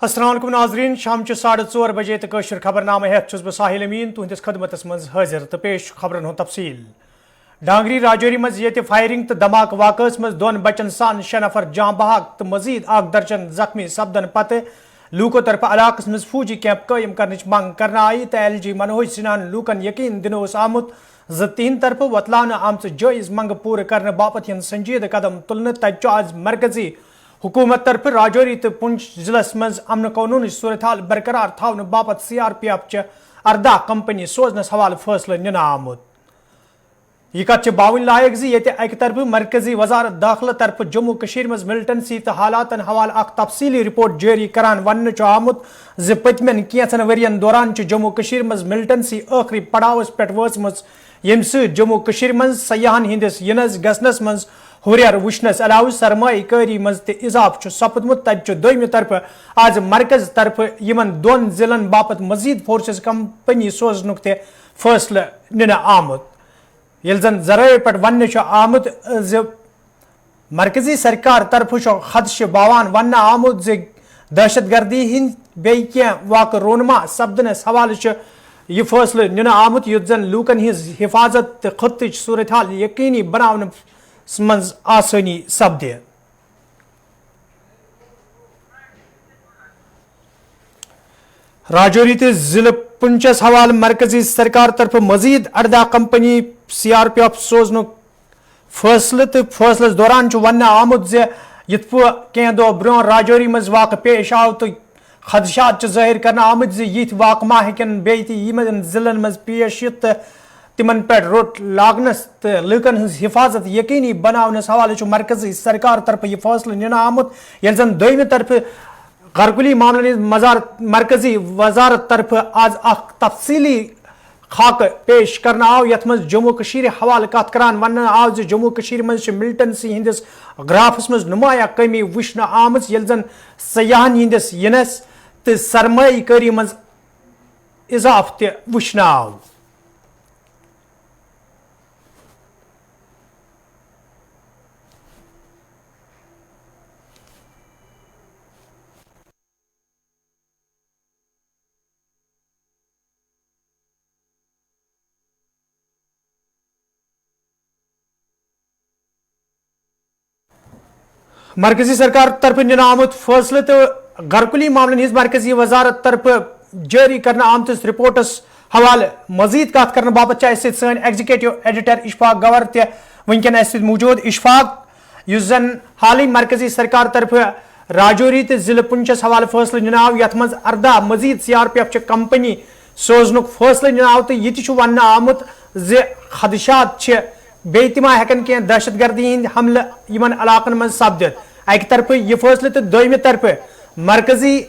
السلام علیکم ناظرین شام 4:30 بجے تو خبر نامہ ہیت بہ ساحل امین تہندس خدمتس مز حاضر تو پیش خبرن ہند تفصیل ڈانگری راجوری مز یہ فائرنگ تو دھماکہ واقعس مز 2 بچن سان 6 نفر جاں بحق تو مزید 1 درجن زخمی سپدن پتہ لوکو طرف علاقس مز فوجی کیمپ قائم کرنچ منگ کرنا آئی تو LG منوج سنان لوکن یقین دنو آمت تہند طرف وتلانہ آمت جائز منگ پور کرنے باپت سنجید قدم تلنے تج آز مرکزی حکومت طرف راجوری تو پنچ ضلع مز امن قانون صورتحال برقرار تھونے باپت CRPF چہ 18 کمپنی سوزنس حوالہ فیصلہ ننہ آمت یہ کت باون لائق زی یہ اکہ طرف مرکزی وزارت داخلہ طرف جموں کشیر مز ملٹنسی تو حالاتن حوالہ اخ تفصیلی رپورٹ جاری کران ون آمت زِ پتمن کینچن ورین دوران جموں کشیر مز ملٹنسی آخری پڑاوس پہ وٲژمٕژ یم سۭتۍ جموں کشیر مز سیاحن ہندس ینس گژھنس مز ہوریر وچھنس علاوہ سرمایہ کاری مز تہ اضافہ سپدمت تتہ دویمہ طرف آز مرکز طرف یمن 2 ضلعن باپت مزید فورسز کمپنی سوزنک تہ فیصلہ ننہ آمت یل زن ذرائع پہ ون آمت ز مرکزی سرکار طرف خدشہ باوان ون آمت ز دہشت گردی ہند بیٚیہِ کینٛہہ واقع رونما سپدنس حوالہ یہ فیصلہ ننہ آمت یُتھ زن لوکن ہز حفاظت تو خطچ صورتحال یقینی بناونس مز آسانی سپدِ راجوری تو ضلع پنچس حوالہ مرکزی سرکار طرف مزید 18 کمپنی CRPF سوزنک فیصلہ تو فیصلس دوران ون آمت ز یت کینٛہہ دۄہ برونٛہہ راجوری مز واقع پیش آو تو خدشات ظاہر کرنا آمت ز یت واقعہ ہیکن بیٚیہِ تہِ یمن ضلعن مز پیش یِتھ تہٕ تمن پہ روٹ لاگنس تو لوکن ہز حفاظت یقینی بناونس حوالہ مرکزی سرکار طرف یہ فیصلہ ننہ آمت یل زن دویمہ طرف غرکلی معاملن مرکزی وزارت طرف آز اخ تفصیلی خاکہ پیش کرنا آو یت مز جموں کشیر حوالہ کت کران ون آو ز جموں کشیر مز ملٹنسی ہندس گرافس مز نمایاں کمی وچھنہ آمت یل زن سیاحن ہندس ینس تو سرمایہ کاری مز اضافہ تہ وچھنہ آو مرکزی سرکار طرف ننہ آمت فیصلہ تو غرکلی معاملن ہز مرکزی وزارت طرف جاری کرنا آمتس رپورٹس حوالہ مزید کت کرنے باپت سن ایگزیکٹو ایڈیٹر اشفاق گور تہ ونکن موجود اشفاق اس زن حالی مرکزی سرکار طرف راجوری تو ضلع پنچس حوالہ فیصلہ ننہ آو یت مز 18 مزید CRPF چہ کمپنی سوزنک فیصلہ ننہ آو تو یہ ون آمت ز خدشات بیٚیہِ تہِ ما ہیکن کینٛہہ دہشت گردی ہند حملہ یمن علاقن مز سپدت اکہ طرف یہ فیصلہ تو دویمہ طرف مرکزی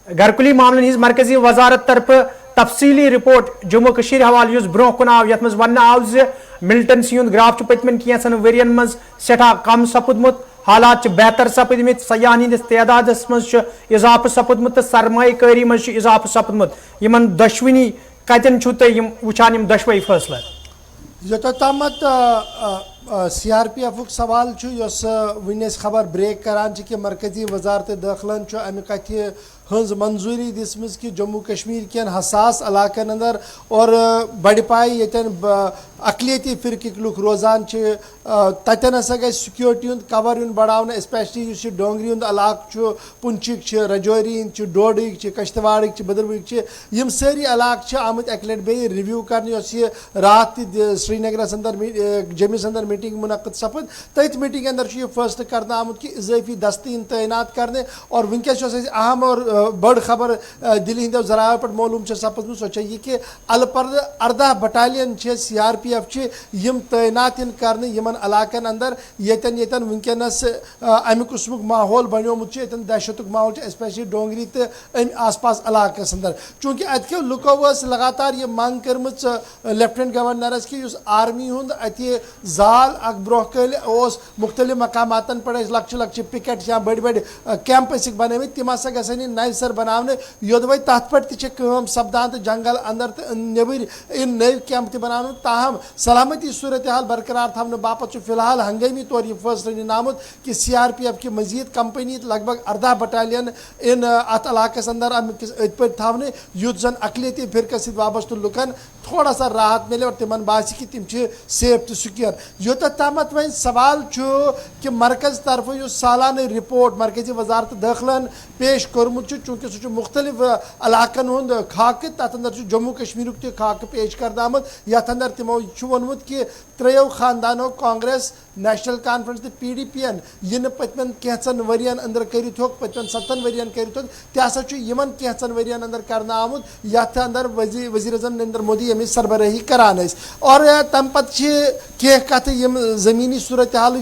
غرکلی معاملن ہز مرکزی وزارت طرف تفصیلی رپورٹ جموں کشیر حوالہ اس برو کن آو یت مز ون آو ز ملٹنسی ہند گراف پتمن کینژن ورین مز سٹھا کم سپدمت حالات بہتر سپدمت سیاحن ہندس تعدادس مز اضافہ سپدمت تو سرمایہ کاری مز اضافہ سپدمت یمن دشونی کتن چھو تُہۍ وچھان یم دشوے فیصلہ یوتھ تامت CRPF سوال اس ون خبر بریک کران کہ مرکزی وزارت داخلن امہ کتھ ہز منظوری دسم کہ جموں کشمیر کین حساس علاقن اندر اور بڑ پائے یتن اقلیتی فرقک لوگ روزان تتن ہسا گھر سکیورٹی ہند کور یون بڑھاؤن اسپیشلی اس ڈونگری ہند علاقہ پنچک رجوری ہند ڈوڈک کشتواڑک بدروک یم ساری علاقہ آمت اکہ لٹ بیٚیہِ ریویو کرنے اس یہ رات تہ سری نگرس اندر جمس اندر میٹنگ منعقد سپد تتھ میٹنگ اندر یہ فیصلہ کرنا آمت کہ اضافی دستہ تعینات کرنے اور ونکس اہم اور بڑ خبر دلی ہند ذرائع پہ معلوم سپدم سو یہ کہ الپرد 18 بٹالین CRPF یم تعینات کرنے یمن علاقن اندر یتن ونکس امہ قسمک ماحول بنیومت یتن دہشت ماحول اسپیشلی ڈونگری تو ام آس پاس علاقس اندر چونکہ اتو لکو لگاتار یہ منگ کرم لیفٹنٹ گورنرس کہ اس آرمی ہند اتہ زال کال اخ برو کل مختلف مقاماتن پہ لکچہ لکچہ پکٹ یا بڑی بڑی کیمپ بنمت تم ہسا گھن نو سر بنانے یود وی تت پہ سپدان تو جنگل اندر تو نبر ان نو کیمپ تہ تاہم سلامتی صورتحال برقرار تھونہ باپت فی الحال ہنگامی طور یہ فیصلہ نن آمت کہ CRPF کی مزید کمپنی لگ بھگ 18 بٹالین ان ات علاقس اندر امکس ات پہ تھونے یوت زن اقلیتی فرقہ ست وابستہ لکن تھوڑا سا راحت ملے اور تمن باسی کہ تم سیف تو سکیور یوتت تامت وی سوال کہ مرکز طرف اس سالانہ رپورٹ مرکزی وزارت داخلن پیش کورمت چونکہ سہ مختلف علاقن ہند خاکہ تر اندر جموں کشمیر تہ خاکہ پیش کردہ آمت یتھ اندر تمو وونمت کہ 3 خاندانوں کانگریس نیشنل کانفرنس تو PDP یہ پتمن کینچن ورین اندر کرت پتمن 7 ورین کرت تہ ہسا یمن کینچن ورین اندر کرنا آمت یتھ اندر وزیر اعظم نریندر مودی امچ سربراہی کران اور تم پتہ کی کت یم زمینی صورتحال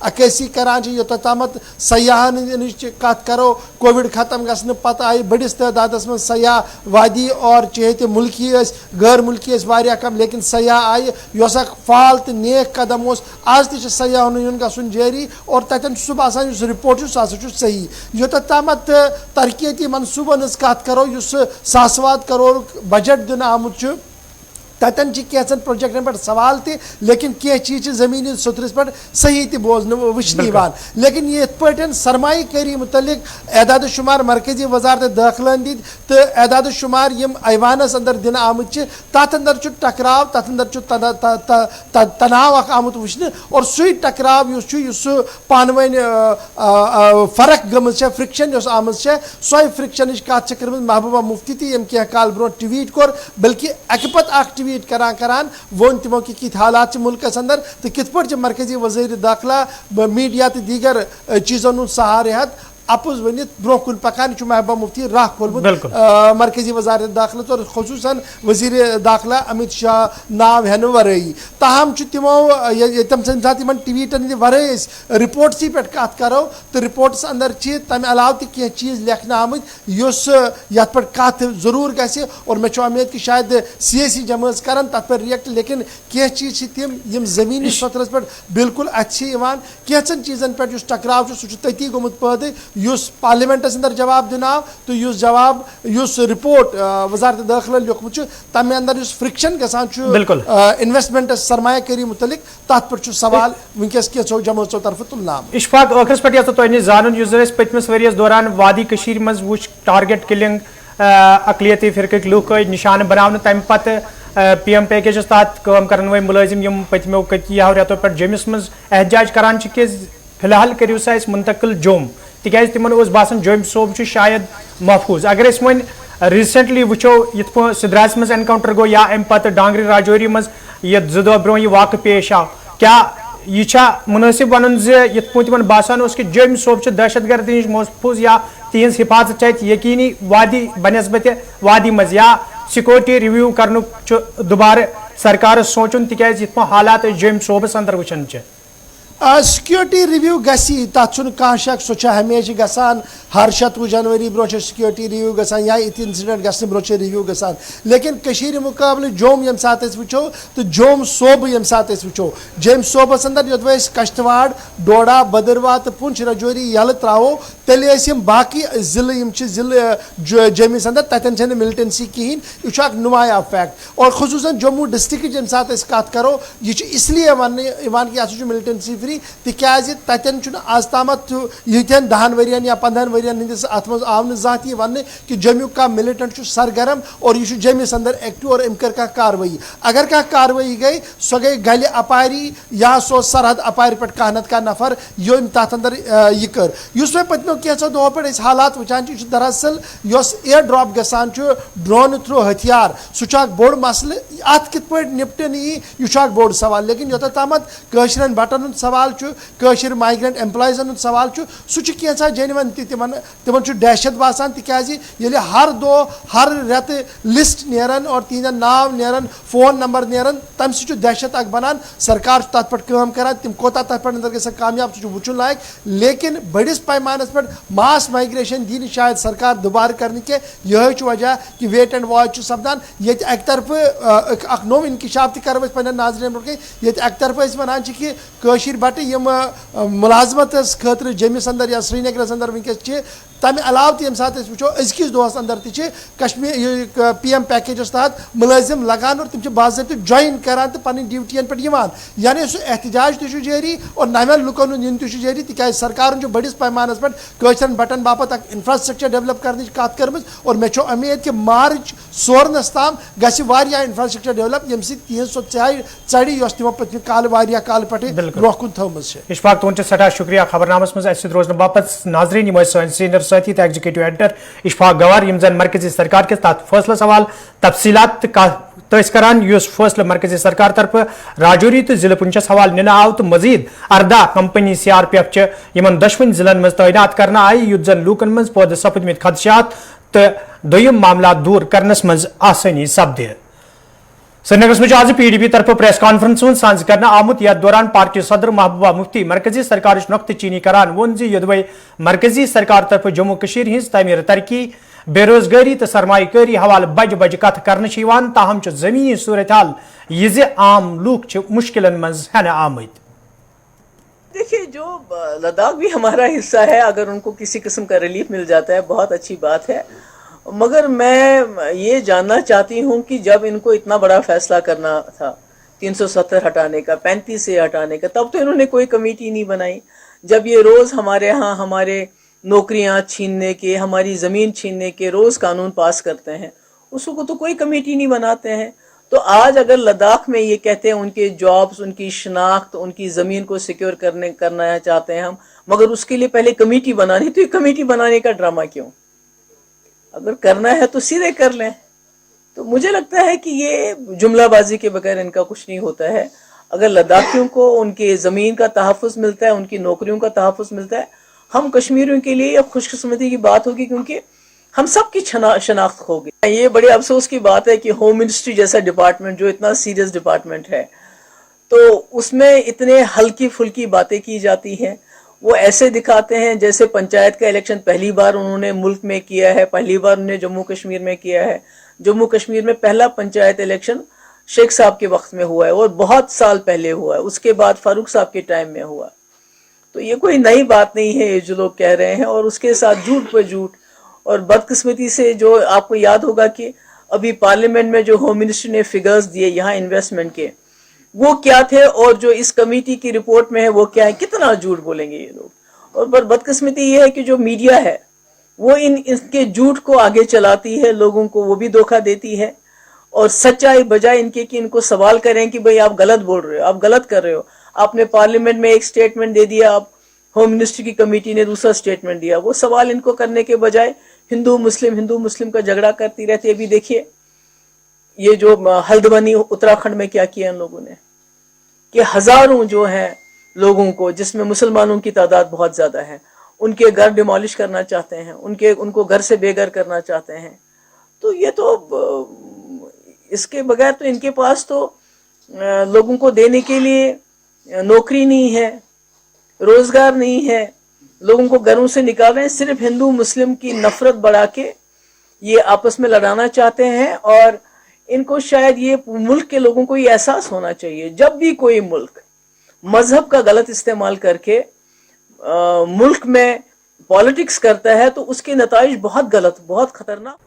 عکاسی کران یوتت تامت سیاحن نش کت کرو کووڈ ختم گھنہ پتہ آئی بڑس تعداد من سیاح وادی اور چاہے تم ملکی غیر ملکی واریاہ کم لیکن سیاح آئی یس اخ فال تو نیک قدم آز تہ سیاحن ہند گھن جاری اور تتن سہ باسان اس رپورٹ سہ ہسا صحیح یوتت تامت ترقیتی منصوبن ہز کت کرو اس 7 کروڑ بجٹ دن آمت تتن کینچن پروجیکٹن پہ سوال تہ لیکن کی چیز زمینی سترس پہ صحیح تہ بوزن وچھن لیکن یہ پہ سرمایہ کاری متعلق اعداد و شمار مرکزی وزارت داخلہ دت تو اعداد و شمار یم ایوانس اندر دن آمت تر اندر ٹکراؤ تر اندر تناؤ آمت وچھن اور سی ٹکراؤ اس پانوین فرق گمت فرکشن آمت سو فرکشن کت کرم محبوبہ مفتی تہ یم کی کال برو ٹویٹ کور بلکہ اکہ پتہ اخ ٹویٹ کران ون تمو کہ کت حالات ملکس اندر تو کت پہ مرکزی وزیر داخلہ میڈیا تو دیگر چیزن ہند سہارے ہت اپز ونت برو کن پکان محبوبہ مفتی راہ کھولمت مرکزی وزارت داخلہ اور خصوصاً وزیر داخلہ امت شاہ ناو ہینہ ورٲیی تاہم تمو تم سات ٹویٹن ورٲے رپورٹسی پہ کت کرو تو رپورٹس اندر تمہ علاوہ تہ کی چیز لکھنہ آمت یت پہ کت ضرور گژھِ اور مے امید کہ شاید سیاسی جماعت کرن تر پہ ریئیکٹ لیکن کی چیز تم یم زمینی سطرس پہ بالکل اتھان کینچن چیزن پہ ٹکراؤ سہ تتی گومت پٲدٕ اس پارلیمنٹس اندر جواب دن آو تو اس جواب اس رپورٹ وزارت داخلہ لیوکھمت تمہ اندر اس فرکشن گھان انویسٹمنٹ سرمایہ کاری متعلق تر پہ سوال ونکس کیچو جماعتوں طرف تلنا اشفاق ٲخرس پہ یژھو تۄہہِ نِش زانُن یُس زن پٔتمِس ؤرِیَس دوران وادی کٔشیٖرِ منٛز وٕچھ ٹارگیٹ کِلِنگ اقلیتی فرقٕکۍ لُکھ ٲسۍ نِشانہٕ بناونہٕ تمہِ پتہٕ PM پیکیجس تحت کٲم کرن وٲلۍ مُلٲزِم یِم پٔتمیو کینٛہو رٮ۪تو پٮ۪ٹھ جیٚمِس منٛز احتجاج کران چھِ کہِ فی الحال کٔرِو سا أسۍ مُنتقل جوٚم تِکیازِ تِمن اوس باسان جوٚم صوب چھُ شاید محفوٗظ اگر أسۍ وۄنۍ ریٖسنٹلی وٕچھو یِتھ پٲٹھۍ سدراس منٛز اینکاونٹر گوٚو یا امہِ پتہٕ ڈانگری راجوری منٛز یتھ 2 دۄہ برونٛہہ یہِ واقعہٕ پیش آو کیٛاہ یہ چھا مناسب ون یت پٲٹھۍ تمن باسان اوس کہ جوٚم صوب چھُ دہشت گردی نش محفوظ یا تہذ حفاظت چھِ اتہِ یقینی وادی بنسبت وادی منٛز یا سکیورٹی ریویو کرنُک چھُ دوبارٕ سرکارس سونچُن تِکیازِ یِتھ پٲٹھۍ حالات أسۍ جوٚم صوبس اندر وٕچھان چھِ سکیورٹی ریویو گژھِ تتھ چھُنہٕ کانٛہہ شک سُہ چھُ ہمیشہِ گژھان ہر 26 جنوری برونٛہہ چھُ سکیورٹی ریویو گژھان یا یِتھ انسیڈنٹ گژھنہٕ برونٛہہ چھُ ریویو گژھان لیکن کٔشیٖرِ مُقابلہٕ جوٚم ییٚمہِ ساتہٕ أسۍ وٕچھو تہٕ جوٚم صوبہٕ ییٚمہِ ساتہٕ أسۍ وٕچھو جوٚم صوبس اندر یوٚدوے أسۍ کشتواڑ ڈوڈا بدرواہ تہٕ پونچھ راجوری یلہٕ ترٛاوو تیٚلہِ ٲسۍ یِم باقٕے ضلعہٕ یِم چھِ ضلعہٕ جوٚمِس اندر تتٮ۪ن چھنہٕ ملٹنسی کِہیٖنۍ یہِ چھُ اکھ نُمایاں فیکٹ اور خصوٗصن جموں ڈسٹرکٕچ ییٚمہِ ساتہٕ أسۍ کتھ کرو یہِ چھُ اس لیے وننہٕ یِوان کہِ یہِ ہسا چھُ ملٹنسی فری تِکیازِ تتٮ۪ن چھُنہٕ آز تامتھ ییٖتٮ۪ن 10 ؤرین یا 15 ؤرین ہندس اتھ منٛز آو نہٕ زانٛہہ تہِ یہِ وننہٕ کہ جوٚمیُک کانٛہہ ملٹنٹ چھُ سرگرم اور یہِ چھُ جوٚمِس اندر ایکٹِو اور أمۍ کٔر کانٛہہ کاروٲیی اگر کانٛہہ کاروٲیی گٔے سۄ گٔے گلہِ اپاری یا سۄ اوس سرحد اپارِ پٮ۪ٹھ کانٛہہ نتہٕ کانٛہہ نفر ییٚمۍ تتھ اندر یہِ کٔر یُس وۄنۍ پٔتمیو کینٛژو دۄہو پٮ۪ٹھ أسۍ حالات وٕچھان چھِ یہِ چھُ دراصل یۄس اِیر ڈراپ گژھان چھُ ڈرونہٕ تھروٗ ہتھیار سُہ چھُ اکھ بوٚڑ مسلہٕ اتھ کِتھ پٲٹھۍ نِپٹنہٕ یی یہِ چھُ اکھ بوٚڑ سوال لیکن یوٚتتھ تامتھ کٲشرٮ۪ن بٹن ہُنٛد سوال सवाल कशर माइग्रेंट एम्प्लॉयजन हूँ सवाल सह जेन्युइन तिमन दहशत बासान तिक हर दो हर रेत लिस्ट नेरन और तिहन नाव नेरन फोन नंबर नेरन तम सह दहशत बनान सरकार तथ पे काम करान तिम कोता तथ पे अंदर ग कामयाब सह वुचन लायक लेकिन बड़िस पैमानस पे मास माइग्रेशन दी शायद सरकार दोबारा करने के यह वजह कि वेट एंड वॉच सपदान ये अक तरफ नो इंकशाफ तह पे नाजरन ब्रोह ये अक तरफ वन कि कशीर बट यम मुलाजमत खतर जमिस अंदर या श्रीनगरस अंदर वनकस तमें अलाव ये सात वो अजकिस दोहस अंदर कश्मीर PM पैकेजस तहत मुलाजिम लगान और तम बाज़ाब्त ज्वाइन करान तो पन्न ड्यूटियन पे यानी सह एहतजाज तह जारी और नवन लुकन इन तह जारी तिक सरकार बड़िस पैमानस पे कशरन बटन बापत इंफ्रास्ट्रक्चर डेवलप करने कत कर और मे उम्मीद कि मार्च सोरनस ताम गह इंफ्रास्ट्रक्चर डेवलप यम सह सो चढ़ी तमो पत्म काल काल पे ब्रोह कुन थमज। इशफाक तुंद सठा शुक्रिया खबरनामस मज रोजन बापत नाजरीन यम सीनियर साथी तो एग्जीक्यूटिव एडिटर इशफाक गवार यम जन मरकजी सरकार के तथ फैसला सवाल तफसीलात करान युस फैसला मरकजी सरकार तरफ राजौरी तो जिले पुंछस हवाल निना आव तो मजीद 18 कंपनी CRPF यमन दशवन जिलन मज तैनात करना आई युद्ध जन लूकन मज पौध सपदमित खदशात तो दोयम मामला दूर करनस मज आसानी सपदे। श्रीनगर में आज PDP तरफ प्रेस कॉन्फ्रेंस सांझ करना आमुत यथ दौरान पार्टी सदर महबूबा मुफ्ती मरकजी सरकार नुक्त चीनी करान वोन योदवे मरकजी सरकार तरफ जम्मू कशीर हिंस तमीर तरक्की बेरोजगारी तो सरमाकारी हवाल बज बज कथ कर ताहम जमीनी सूरत हाल ये आम लूक मुश्किल मज है आमद। देखिए जो लद्दाख भी हमारा हिस्सा है, अगर उनको किसी किस्म का रिलीफ मिल जाता है बहुत अच्छी बात है, मगर मैं ये जानना चाहती हूँ कि जब इनको इतना बड़ा फैसला करना था 370 हटाने का, 35 से हटाने का, तब तो इन्होंने कोई कमेटी नहीं बनाई। जब ये रोज़ हमारे यहाँ हमारे नौकरियाँ छीनने के, हमारी ज़मीन छीनने के रोज़ कानून पास करते हैं, उसको तो कोई कमेटी नहीं बनाते हैं। तो आज अगर लद्दाख में ये कहते हैं उनके जॉब्स, उनकी शनाख्त, उनकी ज़मीन को सिक्योर करना चाहते हैं हम, मगर उसके लिए पहले कमेटी बनानी, तो ये कमेटी बनाने का ड्रामा क्यों? अगर करना है तो सीधे कर लें। तो मुझे लगता है कि ये जुमलाबाजी के बगैर इनका कुछ नहीं होता है। अगर लद्दाखियों को उनके ज़मीन का तहफ़्फ़ुज़ मिलता है, उनकी नौकरियों का तहफ़्फ़ुज़ मिलता है, हम कश्मीरियों के लिए खुशकिस्मती की बात होगी, क्योंकि हम सब की शनाख्त होगी। ये बड़े अफसोस की बात है कि होम मिनिस्ट्री जैसा डिपार्टमेंट, जो इतना सीरियस डिपार्टमेंट है, तो उसमें इतने हल्की फुल्की बातें की जाती हैं। वो ऐसे दिखाते हैं जैसे पंचायत का इलेक्शन पहली बार उन्होंने मुल्क में किया है, पहली बार उन्होंने जम्मू कश्मीर में किया है। जम्मू कश्मीर में पहला पंचायत इलेक्शन शेख साहब के वक्त में हुआ है और बहुत साल पहले हुआ है, उसके बाद फारूक साहब के टाइम में हुआ। तो ये कोई नई बात नहीं है ये जो लोग कह रहे हैं, और उसके साथ झूठ पर झूठ। और बदकिस्मती से जो आपको याद होगा कि अभी पार्लियामेंट में जो होम मिनिस्ट्री ने फिगर्स दिए यहाँ इन्वेस्टमेंट के, वो क्या थे, और जो इस कमेटी की रिपोर्ट में है वो क्या है, कितना झूठ बोलेंगे ये लोग। और बदकिस्मती ये है कि जो मीडिया है वो इनके झूठ को आगे चलाती है, लोगों को वो भी धोखा देती है, और सच्चाई बजाय इनके कि इनको सवाल करें कि भाई आप गलत बोल रहे हो, आप गलत कर रहे हो। आपने पार्लियामेंट में एक स्टेटमेंट दे दिया, आप होम मिनिस्ट्री की कमेटी ने दूसरा स्टेटमेंट दिया। वो सवाल इनको करने के बजाय हिंदू मुस्लिम का झगड़ा करती रहती है। अभी देखिए ये जो हल्द्वानी उत्तराखंड में क्या किया इन लोगों ने, कि हजारों जो हैं लोगों को, जिसमें मुसलमानों की तादाद बहुत ज्यादा है, उनके घर डिमोलिश करना चाहते हैं, उनको घर से बेघर करना चाहते हैं। तो ये तो इसके बगैर तो इनके पास तो लोगों को देने के लिए नौकरी नहीं है, रोजगार नहीं है, लोगों को घरों से निकाल रहे हैं। सिर्फ हिंदू मुस्लिम की नफरत बढ़ा के ये आपस में लड़ाना चाहते हैं। और इनको शायद ये मुल्क के लोगों को ये एहसास होना चाहिए, जब भी कोई मुल्क मजहब का गलत इस्तेमाल करके मुल्क में पॉलिटिक्स करता है तो उसके नताइज बहुत गलत, बहुत खतरनाक।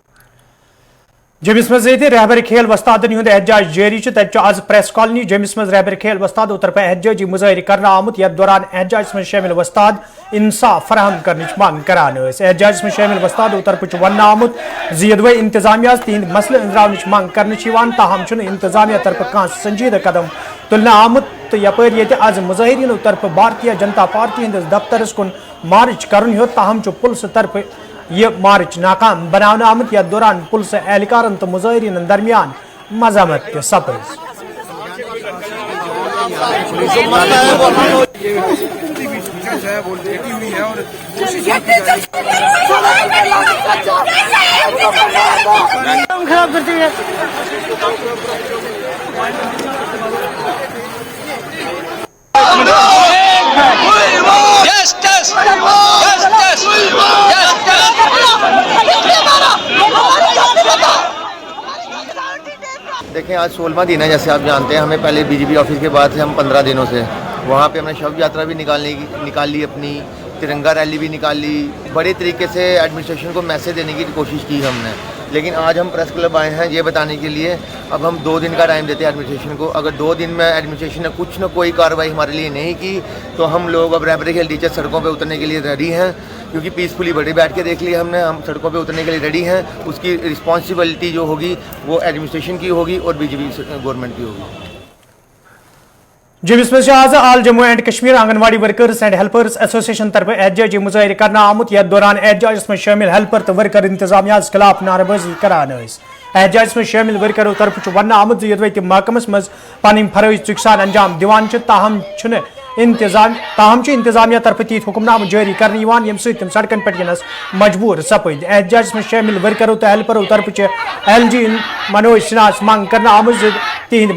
जमिस मज रहबर खेल वस्तादन हुंद एहतजाज जारी तत आज प्रेस कॉलोनी जमिस मज रहबर खेल वस्तादों तरफ एहतजाजी मुजाहरे करना आमुत। यथ दौरान एहतजाज में शामिल वस्ताद इंसाफ फराहम करने मांग करान। एहतजाज में शामिल वस्तादों तरफ वन आमुत यदवे इंतजामिया तिहद मसले अंजरावन मांग कर, ताहम इंतजामिया तरफ कह संजीदा कदम तुलना आमुत। तो यपर ये आज मुजाहरीन तरफ भारतीय जनता पार्टी हंदिस दफ्तरस कुन मार्च कर, ताहम पुलिस तरफ ये मार्च नाकाम बनाना आमुत। यथ दौरान पुलिस एहलकारन तो मुजाहरीन दरमियान मजामत सपज। खराब करते हैं। देखें, आज 16वां दिन है। जैसे आप जानते हैं, हमें पहले बीजेपी ऑफिस के बाद से हम 15 दिनों से वहाँ पे हमने शव यात्रा भी निकाल ली, अपनी तिरंगा रैली भी निकाल ली। बड़े तरीके से एडमिनिस्ट्रेशन को मैसेज देने की कोशिश की हमने। लेकिन आज हम प्रेस क्लब आए हैं ये बताने के लिए, अब हम 2 दिन का टाइम देते हैं एडमिनिस्ट्रेशन को। अगर 2 दिन में एडमिनिस्ट्रेशन ने कुछ न कोई कार्रवाई हमारे लिए नहीं की तो हम लोग अब रैबरी खेल टीचर सड़कों पे उतरने के लिए रेडी हैं, क्योंकि पीसफुली बड़ी बैठ के देख लिया हमने, हम सड़कों पे उतरने के लिए रेडी हैं। उसकी रिस्पॉन्सिबिलिटी जो होगी वो एडमिनिस्ट्रेशन की होगी और बीजेपी गवर्नमेंट की होगी। जम्मू में आज all Jammu and Kashmir anganwadi workers and helpers association तरफ एहतजाजी मुजाहिर करना आमुत। यथ दौरान एहतजाज में शामिल हेल्पर तो वर्कर इंतजामिया खिलाफ नारेबाजी करान। एहतजाज में शामिल वर्करों तरफ वन आमुत यदि तम महकमस मज पन फरज चुकसान अंजाम दिवान ताहम इंतजामिया तरफ तीत हुक्मनाम जारी करने यम तम सड़कन पे गिनस मजबूर सपद। एहतजाज में शामिल वर्करों तो हेल्परों तरफ LG मनोज सिन्हा मांग करना आमुत तिहद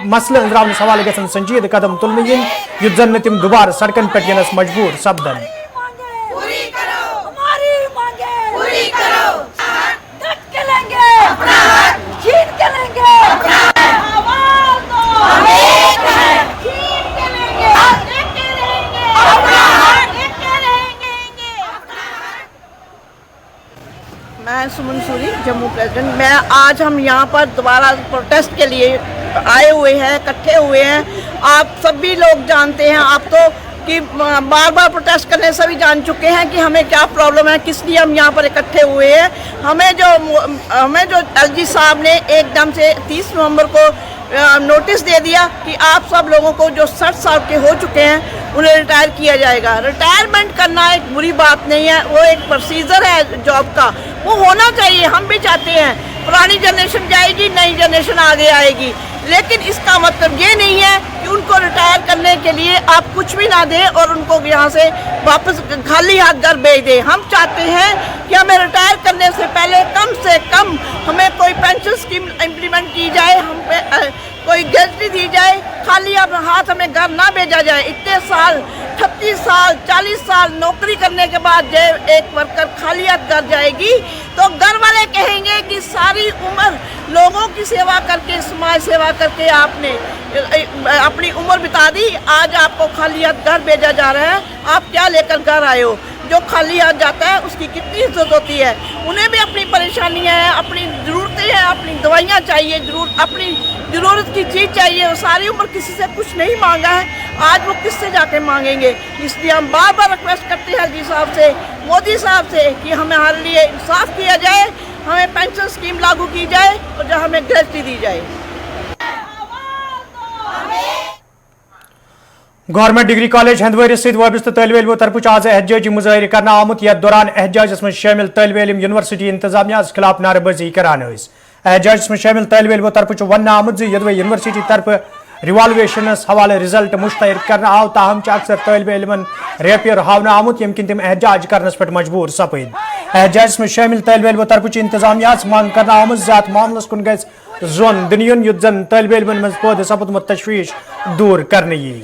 मसल अंदरावन सवाल गसन संजीद कदम तुलने इन युद्ध जन तम दोबारा सड़कन पे गिनस मजबूर सपदन। मैं सुमन सूरी, जम्मू प्रेसिडेंट। मैं आज हम यहाँ पर दोबारा प्रोटेस्ट के लिए आए हुए हैं, इकट्ठे हुए हैं। आप सभी लोग जानते हैं, आप तो कि बार बार प्रोटेस्ट करने सभी जान चुके हैं कि हमें क्या प्रॉब्लम है, किस लिए हम यहाँ पर इकट्ठे हुए हैं। हमें जो LG साहब ने एकदम से 30 नवंबर को नोटिस दे दिया कि आप सब लोगों को जो 60 साल के हो चुके हैं उन्हें रिटायर किया जाएगा। रिटायरमेंट करना एक बुरी बात नहीं है, वो एक प्रोसीजर है जॉब का, वो होना चाहिए। हम भी चाहते हैं पुरानी जनरेशन जाएगी, नई जनरेशन आगे आएगी, लेकिन इसका मतलब ये नहीं है कि उनको रिटायर करने के लिए आप कुछ भी ना दें और उनको यहाँ से वापस खाली हाथ घर भेज दें। हम चाहते हैं कि हमें रिटायर करने से पहले कम से कम हमें कोई पेंशन स्कीम इम्प्लीमेंट की जाए, हम पे कोई ग्रेजुटी दी जाए, खाली हाथ हमें घर ना भेजा जाए। इतने साल 38 साल 40 साल नौकरी करने के बाद जब एक वर्कर खाली हाथ घर जाएगी तो घर वाले कहेंगे कि सारी उम्र लोगों की सेवा करके, समाज सेवा करके आपने अपनी उम्र बिता दी, आज आपको खाली हाथ घर भेजा जा रहा है, आप क्या लेकर घर आए हो। जो खाली हाथ जाता है उसकी कितनी इज्जत होती है। उन्हें भी अपनी परेशानियां हैं, अपनी ज़रूरतें हैं, अपनी दवाइयाँ चाहिए, अपनी ज़रूरत की चीज़ चाहिए। वो सारी उम्र किसी से कुछ नहीं मांगा है, आज वो किससे जाके मांगेंगे। इसलिए हम बार बार रिक्वेस्ट करते हैं LG साहब से, मोदी साहब से कि हमारे लिए इंसाफ किया जाए, हमें पेंशन स्कीम लागू की जाए और जो हमें ग्रेजुटी दी जाए। गवर्नमेंट डिग्री कॉलेज हंदवारी सहित वाबस्ता तालिब इल्मों तरफ आज एहतजाजी मुजाहिर करना आमुत। यथ दौरान एहतजाज में शामिल तालिब इल्म यूनिवर्सिटी इंतजामिया खिलाफ नारेबाजी करान। एहतजाज में शामिल तालिब इल्मों तरफ वन आमुत यदि यूनिवर्सिटी तरफ रिवालवेशन हवाले रिजल्ट मुश्तहर करना आव, ताहम अक्सर तालिब इल्मन रेपियर हावना आमुत यम किन तम एहतजाज करने पे मजबूर सपद। एहतजाज में शामिल तालिब इल्मों तरफ इंतजामिया मांग करना आमुत ज़ात मामलस कुन गज जोन दिन युद्ध जन तालिब इल्मन मज पौध सपदमत तशवीश दूर करने यी।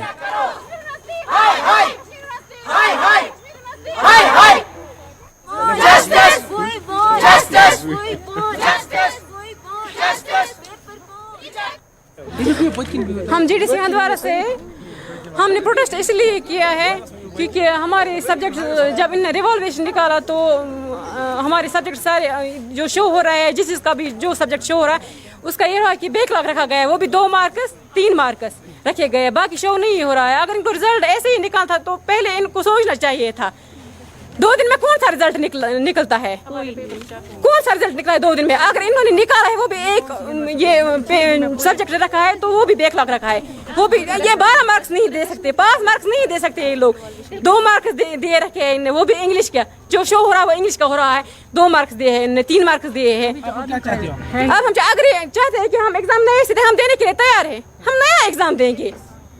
हम GDC हंदवारा से हमने प्रोटेस्ट इसलिए किया है क्योंकि हमारे सब्जेक्ट जब इन्हें रिवॉल्वेशन निकाला तो हमारे सब्जेक्ट सारे जो शो हो रहा है, जिस चीज़ का भी जो सब्जेक्ट शो हो रहा है उसका ये रहा कि बैकलॉग रखा गया है, वो भी 2 मार्क्स 3 मार्क्स रखे गए, बाकी शो नहीं हो रहा है। अगर इनको रिजल्ट ऐसे ही निकालता था तो पहले इनको सोचना चाहिए था। 2 दिन में कौन सा रिजल्ट निकलता है, कौन सा रिजल्ट निकला है 2 दिन में। अगर इन्होंने निकाला है वो भी एक ये सब्जेक्ट रखा है तो वो भी बैकलॉग रखा है, वो भी ये 12 मार्क्स नहीं दे सकते, 5 मार्क्स नहीं दे सकते ये लोग। 2 मार्क्स दे रखे हैं इन्हें, वो भी इंग्लिश का जो शो हो रहा है वो इंग्लिश का हो रहा है। 2 मार्क्स दिए हैं इन्हें, 3 मार्क्स दिए हैं। अब हम अगर चाहते हैं कि हम एग्जाम नए से हम देने के लिए तैयार है, हम नया एग्जाम देंगे,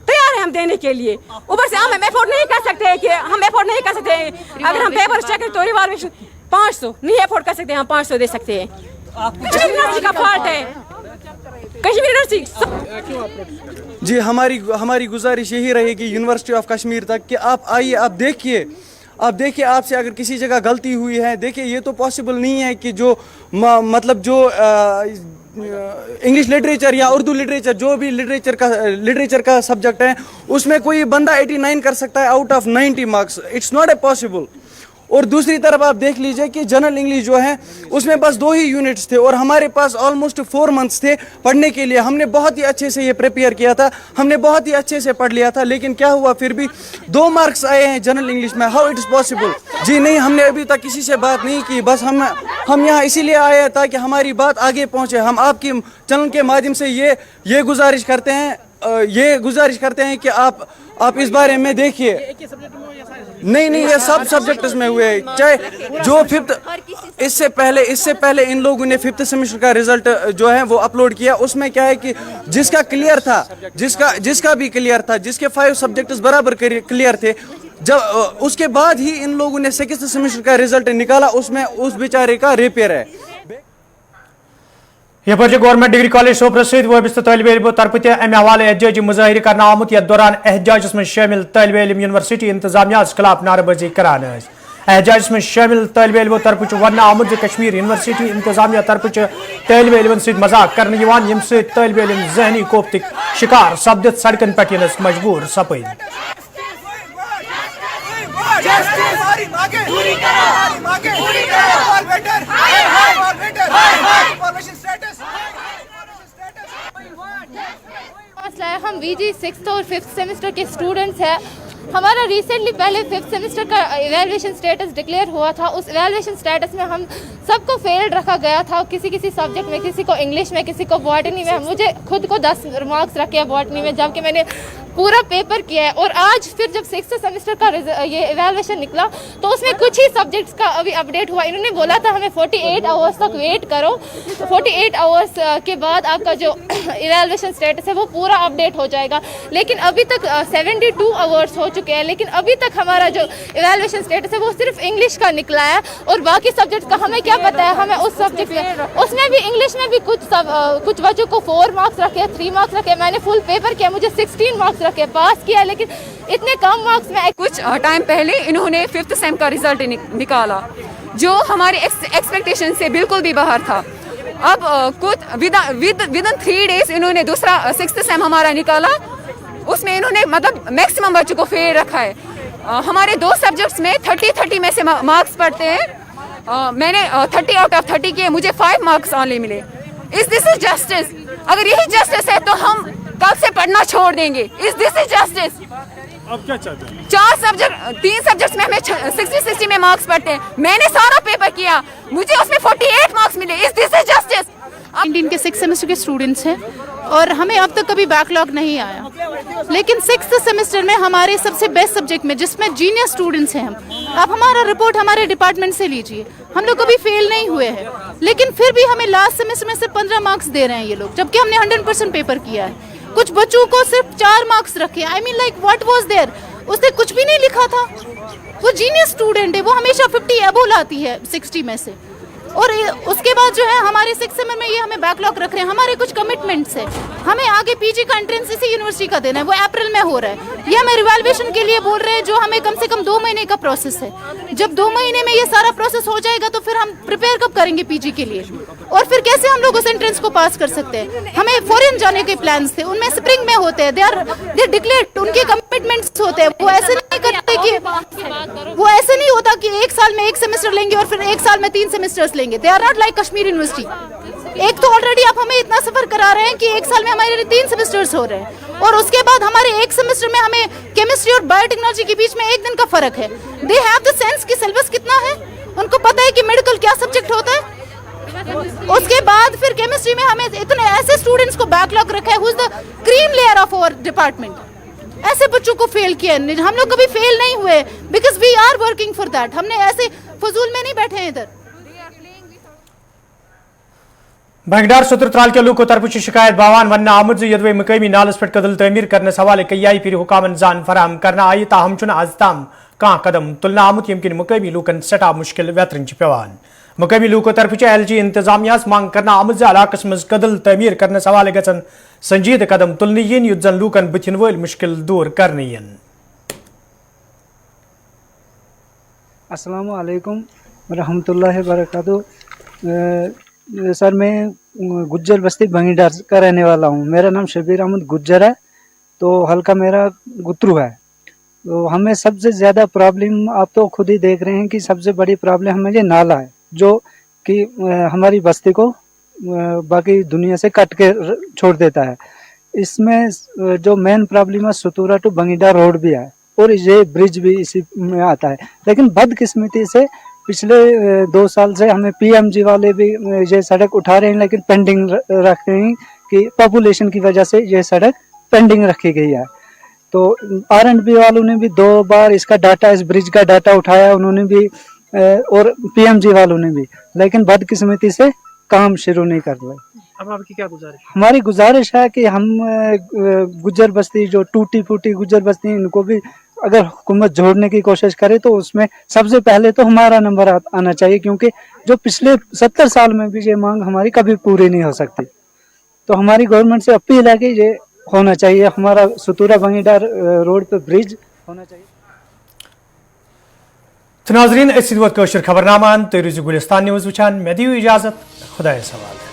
तैयार तैयार हैं हम देने के लिए, ऊपर से हम अफोर्ड नहीं कर सकते हैं कि हम अफोर्ड नहीं कर सकते हैं। अगर हम पेपर चेक करें तो रिवॉल्यूशन 500 नहीं अफोर्ड कर सकते, हम 500 दे सकते हैं। कश्मीर यूनिवर्सिटी का फॉल्ट है, कश्मीर यूनिवर्सिटी। जी हमारी गुजारिश यही रहेगी यूनिवर्सिटी ऑफ कश्मीर तक कि आप आइए, आप देखिए आपसे अगर किसी जगह गलती हुई है, देखिए ये तो पॉसिबल नहीं है कि जो मतलब जो इंग्लिश लिटरेचर या उर्दू लिटरेचर जो भी लिटरेचर का सब्जेक्ट है उसमें कोई बंदा 89 कर सकता है out of 90 marks, it's not a possible. और दूसरी तरफ आप देख लीजिए कि जनरल इंग्लिश जो है उसमें बस 2 ही यूनिट्स थे और हमारे पास ऑलमोस्ट 4 मंथ्स थे पढ़ने के लिए। हमने बहुत ही अच्छे से ये प्रिपेयर किया था, हमने बहुत ही अच्छे से पढ़ लिया था, लेकिन क्या हुआ फिर भी 2 मार्क्स आए हैं जनरल इंग्लिश में। How it is possible? जी नहीं, हमने अभी तक किसी से बात नहीं की, बस हम यहाँ इसीलिए आए हैं ताकि हमारी बात आगे पहुँचे। हम आपकी चैनल के माध्यम से ये गुजारिश करते हैं कि आप इस बारे में देखिए। नहीं, ये सब सब्जेक्ट्स में हुए हैं, चाहे जो 5th इससे पहले इन लोगों ने 5th सेमेस्टर का रिजल्ट जो है वो अपलोड किया। उसमें क्या है कि जिसका क्लियर था, जिसका भी क्लियर था, जिसके 5 सब्जेक्ट्स बराबर क्लियर थे, जब उसके बाद ही इन लोगों ने 6th सेमेस्टर का रिजल्ट निकाला, उसमें उस बेचारे का रिपेयर है। यह गवर्नमेंट डिग्री कॉलेज सोपर सहित वाबस्त तालिब इल्मों तरफ अमि हवाले एहतजाजी मुजाहिर करना आमुत यथ दौरान एहतजाजस में शामिल तालिब इल्म यूनिवर्सिटी इंतजामिया खिलाफ नारेबाजी करान। एहतजाजस में शामिल तालिब इल्मों तरफ वन आमुत कश्मीर यूनिवर्सिटी इंतजामिया तरफ तालिब इल्मन सहित मजाक करने यम सहित तालिब इल्म जहनी कोफ्तक शिकार सपदित सड़कन पे यनस मजबूर सपद। मसला है, हम VG 6th और 5th सेमेस्टर के स्टूडेंट्स हैं। हमारा रिसेंटली पहले 5th सेमेस्टर का इवैल्यूएशन स्टेटस डिक्लेयर हुआ था। उस इवैल्यूएशन स्टेटस में हम सबको फेल्ड रखा गया था, किसी सब्जेक्ट में, किसी को इंग्लिश में, किसी को बॉटनी में। मुझे खुद को 10 मार्क्स रखे हैं बॉटनी में, जबकि मैंने पूरा पेपर किया है। और आज फिर जब 6th सेमेस्टर का ये इवैल्यूएशन निकला तो उसमें कुछ ही सब्जेक्ट्स का अभी अपडेट हुआ। इन्होंने बोला था हमें 48 आवर्स तक वेट करो, 48 आवर्स के बाद आपका जो इवैल्यूएशन स्टेटस है वो पूरा अपडेट हो जाएगा। लेकिन अभी तक 72 आवर्स हो चुके हैं, लेकिन अभी तक हमारा जो इवैल्यूएशन स्टेटस है वो सिर्फ इंग्लिश का निकला है। और बाकी सब्जेक्ट का हमें क्या पता है, हमें उस सब्जेक्ट में, उसमें भी इंग्लिश में भी कुछ बच्चों को 4 मार्क्स रखे, 3 मार्क्स रखे। मैंने फुल पेपर किया, मुझे 16 मार्क्स रखे, पास किया, लेकिन इतने कम मार्क्स में। कुछ टाइम पहले इन्होंने 5th सेम का रिजल्ट निकाला जो हमारे एक्सपेक्टेशन से बिल्कुल भी बाहर था। अब कुछ विद इन 3 डेज इन्होंने दूसरा 6th सेम हमारा निकाला, उसमें इन्होंने मतलब मैक्सिमम बच्चों को फेल रखा है। हमारे 2 सब्जेक्ट्स में 30 में से मार्क्स पढ़ते हैं। मैंने 30 आउट ऑफ 30 किए, मुझे 5 मार्क्स ऑनली मिले। Is this is justice? अगर यही जस्टिस है तो हम कल से पढ़ना छोड़ देंगे। Is this is justice? अब क्या चाहते हैं? 3 सब्जेक्ट्स में हमें 60 में मार्क्स पढ़ते हैं। मैंने सारा पेपर किया, मुझे उसमें 48 मार्क्स मिले। Is this is justice? Indian के 6th सेमेस्टर के स्टूडेंट्स हैं और हमें अब तक कभी बैकलॉग नहीं आया, लेकिन 6th सेमेस्टर में हमारे सबसे बेस्ट सब्जेक्ट में, जिसमें जीनियस स्टूडेंट्स हैं हम, आप हमारा रिपोर्ट हमारे डिपार्टमेंट से लीजिए, हम लोग कभी फेल नहीं हुए हैं, लेकिन फिर भी हमें लास्ट सेमेस्टर में सिर्फ 15 मार्क्स दे रहे हैं ये लोग, जबकि हमने 100% पेपर किया है। कुछ बच्चों को सिर्फ 4 मार्क्स रखे। I mean like what was there? उसने कुछ भी नहीं लिखा था। वो जीनियस स्टूडेंट है, वो हमेशा 50 अबो लाती है 60 में से। और उसके बाद जो है हमारे 6th सेमेस्टर में ये हमें बैकलॉग रख रहे हैं। हमारे कुछ कमिटमेंट्स है, हमें आगे पीजी का एंट्रेंस इसी यूनिवर्सिटी का देना है, वो अप्रैल में हो रहा है। ये हमें रिवैल्यूएशन के लिए बोल रहे हैं, जो हमें कम से कम 2 महीने का प्रोसेस है। जब 2 महीने में ये सारा प्रोसेस हो जाएगा तो फिर हम प्रिपेयर कब करेंगे पीजी के लिए, और फिर कैसे हम लोग उस एंट्रेंस को पास कर सकते हैं? हमें फॉरेन जाने के प्लान्स थे, उनमें स्प्रिंग में होते हैं, दे डिक्लेयर्ड, उनके कमिटमेंट्स होते हैं। वो ऐसे नहीं करते कि वो ऐसे नहीं होता कि 1 साल में 1 सेमेस्टर लेंगे और फिर 1 साल में 3 सेमेस्टर्स लेंगे। They are not like Kashmir university. एक तो ऑलरेडी आप हमें इतना सफर करा रहे हैं कि 1 साल में हमारे 3 सेमेस्टर्स हो रहे हैं, और उसके बाद हमारे 1 सेमेस्टर में हमें केमिस्ट्री और बायोटेक्नोलॉजी के बीच में 1 दिन का फर्क है। दे हैव द सेंस कि सिलेबस कितना है, उनको पता है कि मेडिकल क्या सब्जेक्ट होता है। उसके बाद फिर केमिस्ट्री में हमें इतने ऐसे स्टूडेंट्स को बैकलॉग रखा है, who is the cream layer of our department. ऐसे बच्चों को फेल किया, हम लोग कभी फेल नहीं हुए, because we are working for that. हमने ऐसे फजूल में नहीं बैठे हैं इधर। बंगडार सत्र त्राल के लूको तरफ शिकायत बावान वन आमुद यदवे मकामी नालस पे कदल तमीर करने हवाले कई फिर हुकामन जान फराहम करना आई ताहम चुन आज ताम कहाँ कदम तुलना आमुद यमकिन मकामी लूकन सटा मुश्किल वेतरन पेवान मकामी लूको तरफ LG इंतजामिया मांग करना आमुद इलाकस मज कदल तमीर करने हवाले गन संजीद कदम तुलने yin युद्ध जन लूकन बुथिन वल मुश्किल दूर करने yin। अस्सलाम वालेकुम रहमतुल्लाहि बरकातहू। सर मैं गुज्जर बस्ती बंगीडार का रहने वाला हूँ। मेरा नाम शबीर अहमद गुज्जर है, तो हल्का मेरा गुत्रु है। तो हमें सबसे ज़्यादा प्रॉब्लम आप तो खुद ही देख रहे हैं कि सबसे बड़ी प्रॉब्लम हमें ये नाला है, जो कि हमारी बस्ती को बाकी दुनिया से कट के छोड़ देता है। इसमें जो मेन प्रॉब्लम है सतूरा टू बंगीडार रोड भी है और ये ब्रिज भी इसी में आता है। लेकिन बदकिस्मती से पिछले 2 साल से हमें PMG वाले भी ये सड़क उठा रहे हैं, लेकिन पेंडिंग रख रहे हैं कि पॉपुलेशन की वजह से ये सड़क पेंडिंग रखी गई है। तो R&B वालों ने भी 2 बार इसका डाटा, इस ब्रिज का डाटा उठाया उन्होंने भी, और PMG वालों ने भी, लेकिन बदकिस्मती से काम शुरू नहीं कर रहे। अब आपकी क्या गुजारिश? हमारी गुजारिश है कि हम गुज्जर बस्ती जो टूटी फूटी गुज्जर बस्ती, इनको भी अगर हुकूमत जोड़ने की कोशिश करे तो उसमें सबसे पहले तो हमारा नंबर आना चाहिए, क्योंकि जो पिछले 70 साल में भी ये मांग हमारी कभी पूरी नहीं हो सकती। तो हमारी गवर्नमेंट से अपील है कि ये होना चाहिए, हमारा सतूरा बंगीडार रोड पे ब्रिज होना चाहिए। नाज़रीन खबरनामा गुलिस्तान न्यूज़ वुचान, मैं दियो इजाजत, खुदा सवाल।